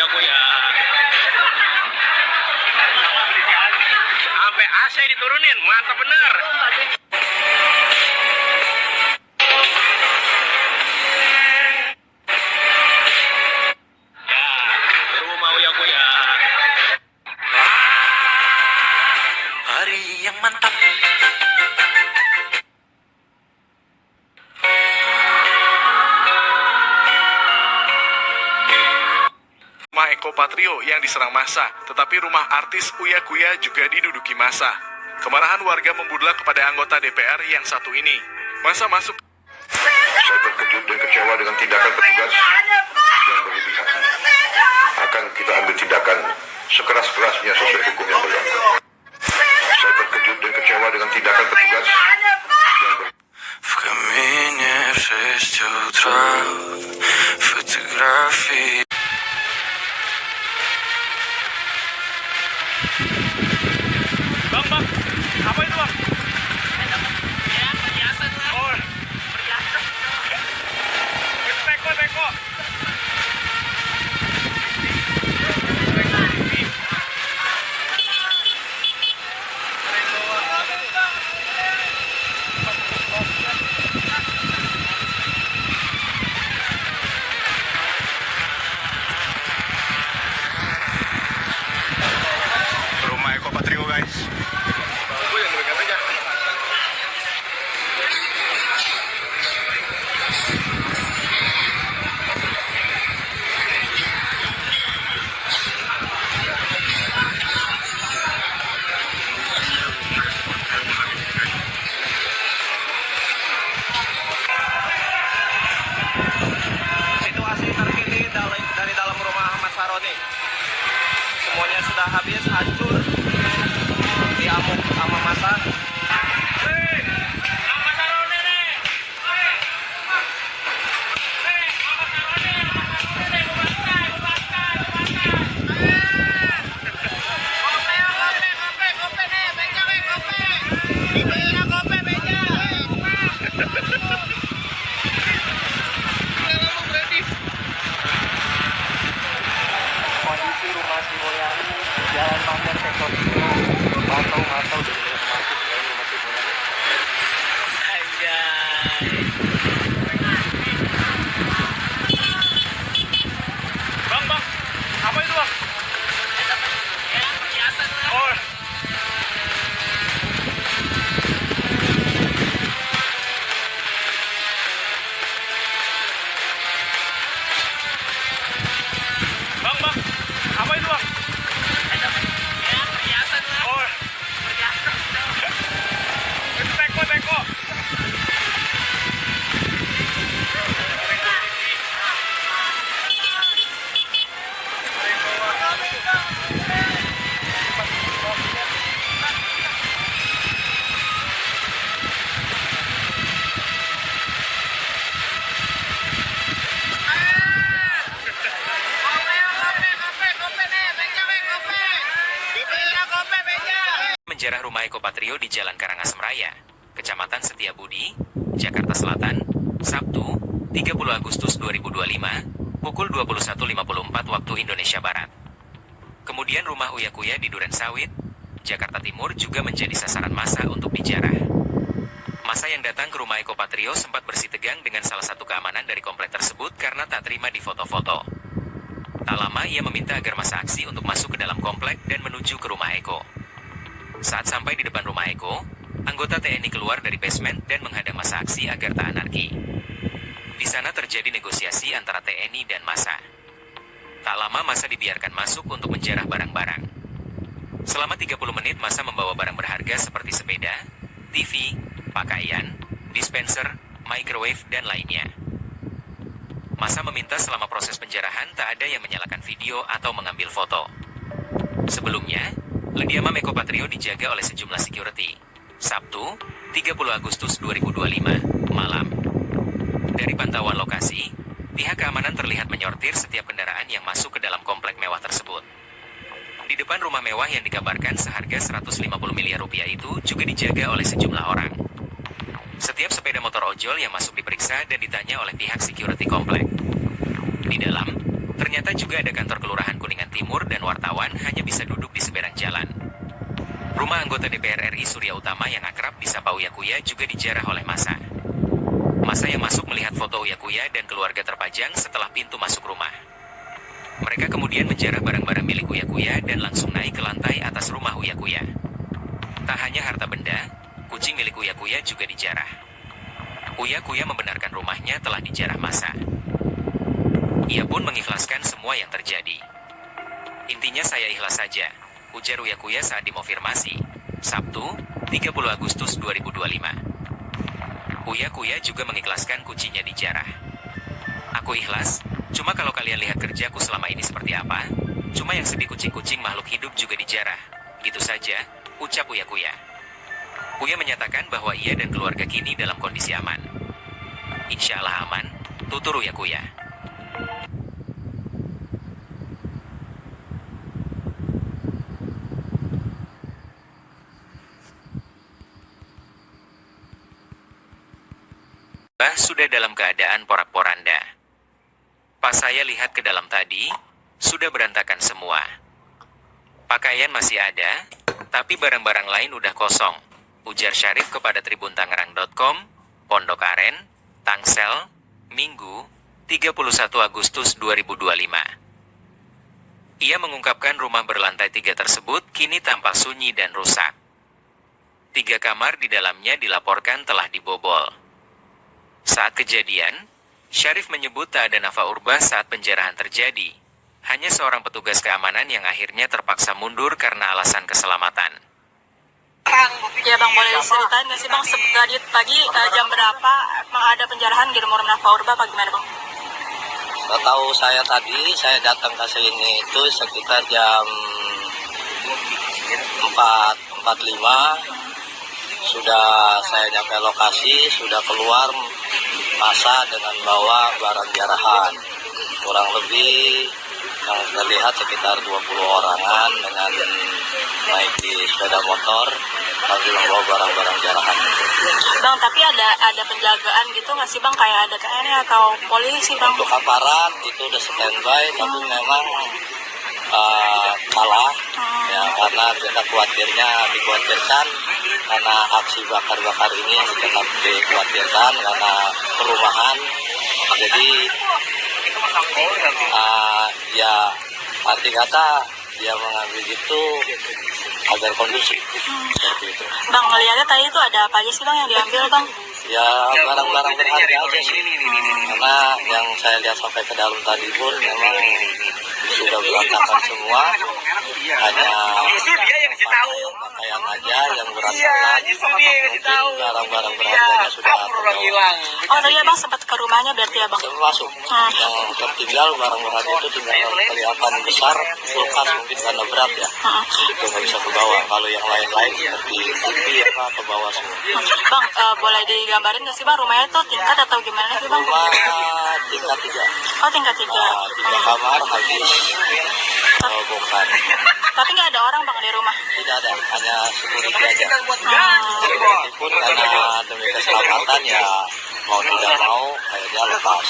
uya-uya. Sampai AC diturunin, mantap bener. Ya, rumah uya-uya. Hari yang mantap. Rumah Eko Patrio yang diserang massa, tetapi rumah artis Uya Kuya juga diduduki massa. Kemarahan warga membudek kepada anggota DPR yang satu ini. Massa masuk. Saya terkejut dan kecewa dengan tindakan petugas yang berlebihan. Akan kita ambil tindakan sekeras-kerasnya sesuai hukum yang berlaku. Saya terkejut dan kecewa dengan tindakan petugas yang В камине в 6 утра фотографии. Bang, apa itu bang? Ya, perhiasan lah. Oh, Perhiasan. teko. Rumah Eko Patrio guys. Gue yang megang aja. Situasi terkini dari dalam rumah Ahmad Saroni. Semuanya sudah habis, hancur, diamuk sama massa. Kondisi rumah si Mulyani, Jalan Pamer sektor 10, Matau dari rumah si Mulyani. Bang, apa itu bang? Ya, perhiasan lah. Oh, bang, apa itu bang? Ya, perhiasan lah. Oh, Perhiasan. teko. Menjarah rumah Eko Patrio di Jalan Karangasem Raya, Kecamatan Setiabudi, Jakarta Selatan, Sabtu, 30 Agustus 2025, pukul 21.54 waktu Indonesia Barat. Kemudian rumah Uya Kuya di Duren Sawit, Jakarta Timur juga menjadi sasaran massa untuk dijarah. Massa yang datang ke rumah Eko Patrio sempat bersitegang dengan salah satu keamanan dari komplek tersebut karena tak terima di foto-foto. Tak lama ia meminta agar massa aksi untuk masuk ke dalam komplek dan menuju ke rumah Eko. Saat sampai di depan rumah Eko, anggota TNI keluar dari basement dan menghadang massa aksi agar tak anarki. Di sana terjadi negosiasi antara TNI dan massa. Tak lama massa dibiarkan masuk untuk menjarah barang-barang. Selama 30 menit massa membawa barang berharga seperti sepeda, TV, pakaian, dispenser, microwave, dan lainnya. Massa meminta selama proses penjarahan tak ada yang menyalakan video atau mengambil foto. Sebelumnya, kediaman Eko Patrio dijaga oleh sejumlah security. Sabtu, 30 Agustus 2025, malam. Dari pantauan lokasi, pihak keamanan terlihat menyortir setiap kendaraan yang masuk ke dalam komplek mewah tersebut. Di depan rumah mewah yang dikabarkan seharga 150 miliar rupiah itu juga dijaga oleh sejumlah orang. Setiap sepeda motor ojol yang masuk diperiksa dan ditanya oleh pihak security komplek. Di dalam, Ternyata juga ada kantor Kelurahan Kuningan Timur dan wartawan hanya bisa duduk di seberang jalan. Rumah anggota DPR RI Surya Utama yang akrab disapa Uya Kuya juga dijarah oleh massa. Massa yang masuk melihat foto Uya Kuya dan keluarga terpajang setelah pintu masuk rumah. Mereka kemudian menjarah barang-barang milik Uya Kuya dan langsung naik ke lantai atas rumah Uya Kuya. Tak hanya harta benda, kucing milik Uya Kuya juga dijarah. Uya Kuya membenarkan rumahnya telah dijarah massa. Ia pun mengikhlaskan semua yang terjadi. Intinya saya ikhlas saja, ujar Uya Kuya saat dikonfirmasi, Sabtu, 30 Agustus 2025. Uya Kuya juga mengikhlaskan kucingnya dijarah. Aku ikhlas, cuma kalau kalian lihat kerjaku selama ini seperti apa, cuma yang sedih kucing-kucing makhluk hidup juga dijarah. Gitu saja, ucap Uya Kuya. Uya menyatakan bahwa ia dan keluarga kini dalam kondisi aman. Insya Allah aman, tutur Uya Kuya. Sudah dalam keadaan porak-poranda. Pas saya lihat ke dalam tadi, sudah berantakan semua. Pakaian masih ada, tapi barang-barang lain udah kosong, ujar Syarif kepada tribuntangerang.com, Pondok Aren, Tangsel, Minggu, 31 Agustus 2025. Ia mengungkapkan rumah berlantai 3 tersebut kini tampak sunyi dan rusak. 3 kamar di dalamnya dilaporkan telah dibobol. Saat kejadian, Syarif menyebut tak ada nafa urba saat penjarahan terjadi. Hanya seorang petugas keamanan yang akhirnya terpaksa mundur karena alasan keselamatan. Ya Bang, boleh diceritain nggak sih Bang, tadi pagi jam berapa Bang ada penjarahan di rumah nafa urba apa gimana Bang? Setahu saya tadi, saya datang ke sini itu sekitar jam 4.45. Sudah saya nyampe lokasi, sudah keluar massa dengan bawa barang jarahan. Kurang lebih yang terlihat sekitar 20 orangan dengan naik di sepeda motor sambil membawa barang-barang jarahan. Bang, tapi ada penjagaan gitu nggak sih Bang, kayak ada TNI atau polisi Bang? Untuk aparat itu udah standby, tapi memang kalah ya, karena kita dikhawatirkan karena aksi bakar-bakar ini yang kita dikhawatirkan karena perumahan. Jadi ya arti kata dia mengambil itu agar kondusif seperti itu. Bang, ngeliatnya tadi itu ada apa aja sih Bang yang diambil Bang? Ya barang-barang berharga aja sih, karena yang saya lihat sampai ke dalam tadi pun memang sudah berantakan semua, hanya pakaian aja yang berantakan, mungkin barang-barang berharganya sudah terbawa. Oh tadi Bang sempat ke rumahnya berarti ya Bang? Termasuk yang tertinggal barang berharga itu tinggal kelihatan besar, kulkas mungkin karena berat ya, itu nggak bisa ke bawah. Kalau yang lain-lain seperti TV apa ke bawah semua. Bang, boleh digambarin nggak sih Bang rumahnya itu tingkat atau gimana sih Bang? Rumah tingkat 3. Oh tingkat 3. 3 kamar habis bongkar. Tapi nggak ada orang Bang di rumah? Tidak ada, hanya security aja. Security pun karena demi keselamatan ya mau tidak mau kayaknya lepas.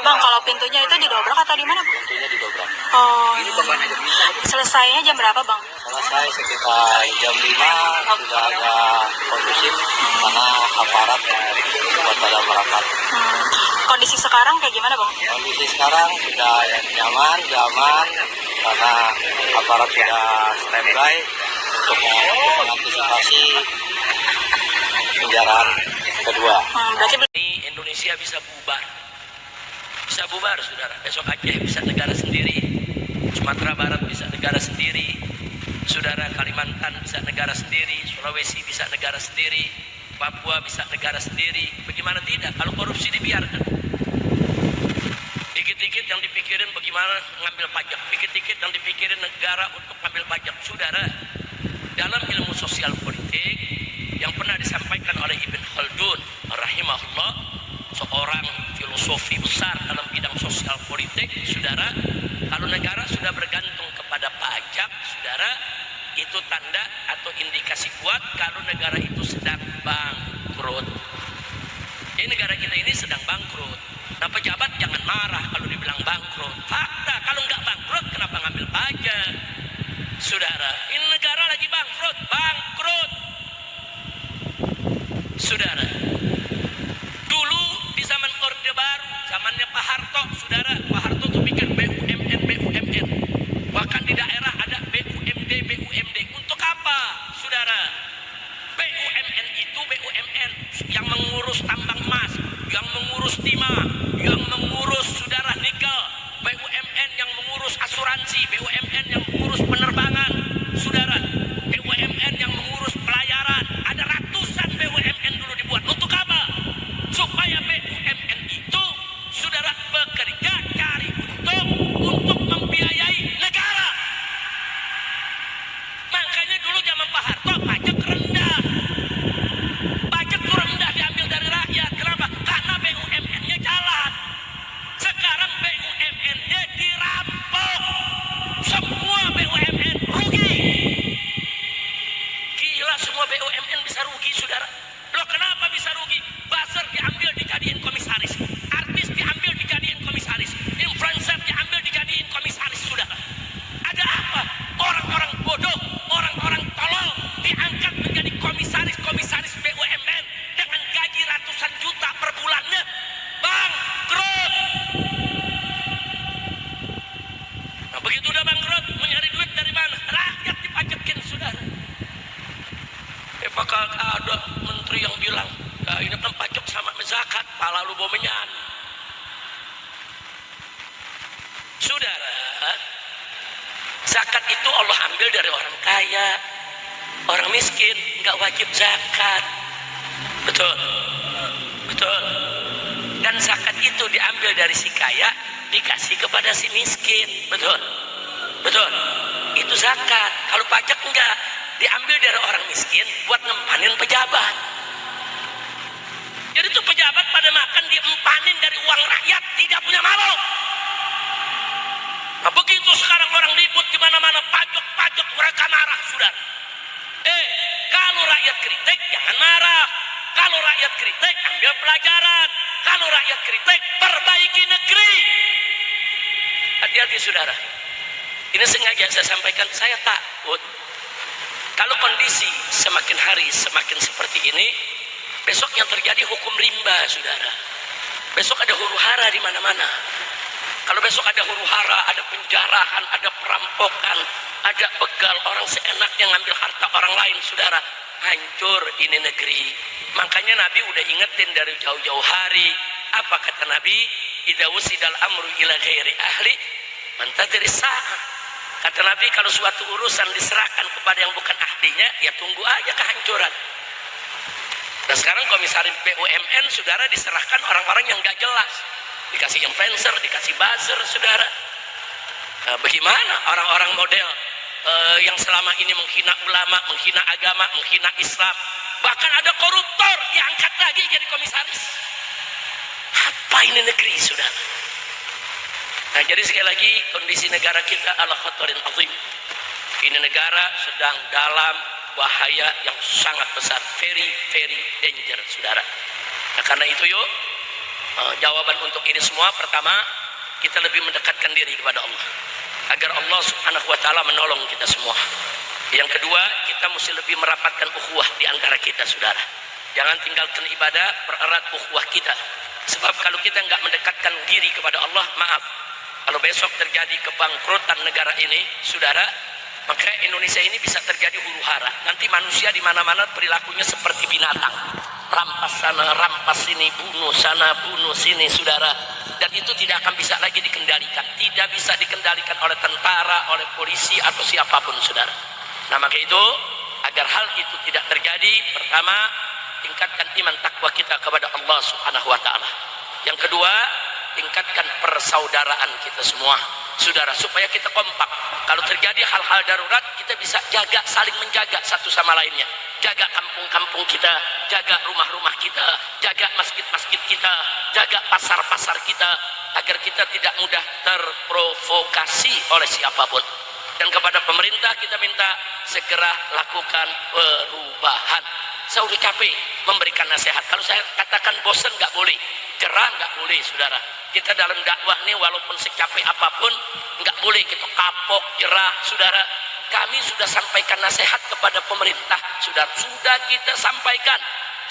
Bang, kalau pintunya itu didobrak atau di mana Bang? Pintunya didobrak. Oh, selesainya jam berapa Bang? Selesai sekitar jam 5 sudah agak kondusif karena aparat buat pada merapat. Kondisi sekarang kayak gimana Bang? Kondisi sekarang sudah nyaman, aman karena aparat sudah standby untuk mengantisipasi penjarahan kedua. Berarti Indonesia bisa bubar saudara. Besok Aceh bisa negara sendiri, Sumatera Barat bisa negara sendiri, saudara Kalimantan bisa negara sendiri, Sulawesi bisa negara sendiri, Papua bisa negara sendiri. Bagaimana tidak kalau korupsi dibiarkan? Dikit-dikit yang dipikirin bagaimana ngambil pajak, dikit-dikit yang dipikirin negara untuk ngambil pajak. Saudara, dalam ilmu sosial politik yang pernah disampaikan oleh Ibn Khaldun rahimahullah, seorang filosofi besar dalam bidang sosial politik, saudara, kalau negara sudah bergantung kepada pajak, saudara, itu tanda atau indikasi kuat kalau negara itu sedang bangkrut. Jadi negara kita ini sedang bangkrut. Nah, pejabat jangan marah kalau dibilang bangkrut. Pak, Jakarta. Kalau nggak bangkrut, kenapa ngambil pajak? Saudara, ini negara lagi bangkrut. Saudara, dulu di zaman Orde Baru, zamannya Pak Harto, saudara, Pak Harto tuh bikin BUMN. Bahkan di daerah ada BUMD. Untuk apa, saudara? BUMN itu BUMN yang mengurus tambang emas, yang mengurus timah, yang mengurus saudara nikel, BUMN yang mengurus asuransi, BUMN yang mengurus penerbangan, saudara, BUMN yang mengurus pelayaran. Ada ratusan BUMN dulu dibuat. Untuk apa? Supaya BUMN itu saudara bekerja cari untung untuk membiayai negara. Makanya dulu zaman Pak Harto pajak rendah. Pajak itu rendah diambil dari rakyat. Kenapa? Karena BUMN-nya jalan. Sekarang BUMN-nya dirampok. Semua BUMN rugi. Gila, semua BUMN bisa rugi, saudara. Loh, kenapa bisa rugi? Buzzer diambil dijadiin komisaris. Artis diambil dijadiin komisaris. Influencer diambil dijadiin komisaris, saudara. Ada apa? Orang-orang bodoh, orang-orang tolol diangkat menjadi komisaris BUMN dengan gaji ratusan juta per bulannya. Bangkrut. Nah, begitu udah bangkrut, mau nyari duit dari mana? Rakyat dipajakin, saudara. Apakah ada menteri yang bilang, nah, ini kan pajak sama zakat, pala lu bomenyan. Saudara, zakat itu Allah ambil dari orang kaya. Orang miskin nggak wajib zakat. Betul. Dan zakat itu diambil dari si kaya, dikasih kepada si miskin. Betul. Itu zakat. Kalau pajak enggak, diambil dari orang miskin buat ngempanin pejabat. Jadi itu pejabat pada makan diempanin dari uang rakyat, tidak punya malu. Nah, begitu sekarang orang ribut di mana-mana pajak, mereka marah, saudara. Kalau rakyat kritik jangan marah. Kalau rakyat kritik ambil pelajaran. Kalau rakyat kritik perbaiki negeri. Hati-hati, saudara. Ini sengaja saya sampaikan, saya takut kalau kondisi semakin hari semakin seperti ini, besok yang terjadi hukum rimba, saudara. Besok ada huru hara di mana-mana. Kalau besok ada huru hara, ada penjarahan, ada perampokan, ada begal, orang seenaknya ngambil harta orang lain, saudara. Hancur ini negeri. Makanya Nabi udah ingetin dari jauh-jauh hari. Apa kata Nabi? Idza wusidal amru ila ghairi ahli mantadri sa'ah. Kata Nabi, kalau suatu urusan diserahkan kepada yang bukan ahlinya, ya tunggu aja kehancuran. Dan sekarang komisaris BUMN, saudara, diserahkan orang-orang yang gak jelas. Dikasih influencer, dikasih buzzer, saudara. Nah, bagaimana orang-orang model yang selama ini menghina ulama, menghina agama, menghina Islam, bahkan ada koruptor diangkat lagi jadi komisaris. Apa ini negeri, saudara? Nah, jadi sekali lagi kondisi negara kita ala khatarin azim. Ini negara sedang dalam bahaya yang sangat besar, very danger, saudara. Nah, karena itu yuk, jawaban untuk ini semua, pertama, kita lebih mendekatkan diri kepada Allah agar Allah subhanahu wa ta'ala menolong kita semua. Yang kedua, kita mesti lebih merapatkan ukhuwah di antara kita, saudara. Jangan tinggalkan ibadah, pererat ukhuwah kita. Sebab kalau kita nggak mendekatkan diri kepada Allah, maaf, kalau besok terjadi kebangkrutan negara ini, saudara, maka Indonesia ini bisa terjadi huru hara. Nanti manusia di mana-mana perilakunya seperti binatang. Rampas sana, rampas sini, bunuh sana, bunuh sini, saudara. Dan itu tidak akan bisa lagi dikendalikan. Tidak bisa dikendalikan oleh tentara, oleh polisi, atau siapapun, saudara. Nah, maka itu, agar hal itu tidak terjadi, pertama, tingkatkan iman takwa kita kepada Allah subhanahu wa ta'ala. Yang kedua, tingkatkan persaudaraan kita semua, saudara, supaya kita kompak. Kalau terjadi hal-hal darurat, kita bisa jaga, saling menjaga satu sama lainnya. Jaga kampung-kampung kita, jaga rumah-rumah kita, jaga masjid-masjid kita, jaga pasar-pasar kita, agar kita tidak mudah terprovokasi oleh siapapun. Dan kepada pemerintah kita minta segera lakukan perubahan. Saya udah capek memberikan nasihat. Kalau saya katakan bosan, nggak boleh. Jerah nggak boleh, saudara. Kita dalam dakwah nih walaupun secapek apapun nggak boleh kita kapok, jerah, saudara. Kami sudah sampaikan nasihat kepada pemerintah, sudah kita sampaikan,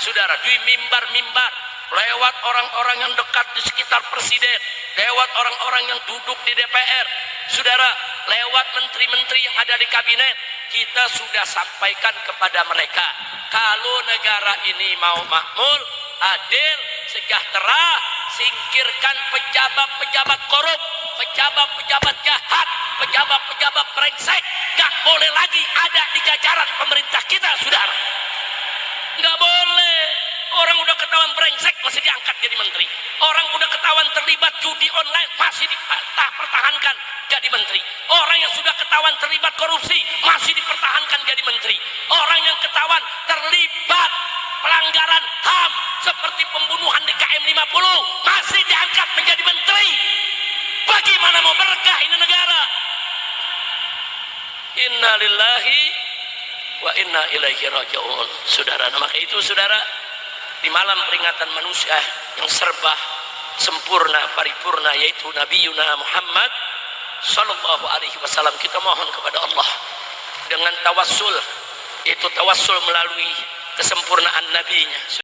saudara, di mimbar-mimbar, lewat orang-orang yang dekat di sekitar presiden, lewat orang-orang yang duduk di DPR, saudara, lewat menteri-menteri yang ada di kabinet, kita sudah sampaikan kepada mereka, kalau negara ini mau makmur, adil, sejahtera, singkirkan pejabat-pejabat korup, pejabat-pejabat jahat, pejabat-pejabat brengsek, nggak boleh lagi ada di jajaran pemerintah kita, saudara. Nggak boleh. Orang udah ketahuan brengsek masih diangkat jadi menteri. Orang udah ketahuan terlibat judi online masih dipertahankan jadi menteri. Orang yang sudah ketahuan terlibat korupsi masih dipertahankan jadi menteri. Orang yang ketahuan terlibat pelanggaran HAM seperti pembunuhan di KM 50 masih diangkat menjadi menteri. Bagaimana mau berkah ini negara? Inna lillahi wa inna ilaihi raji'un. Saudara, maka itu saudara, di malam peringatan manusia yang serba sempurna paripurna yaitu Nabi Yuna Muhammad sallallahu alaihi wasallam, kita mohon kepada Allah dengan tawassul, yaitu tawassul melalui kesempurnaan nabinya.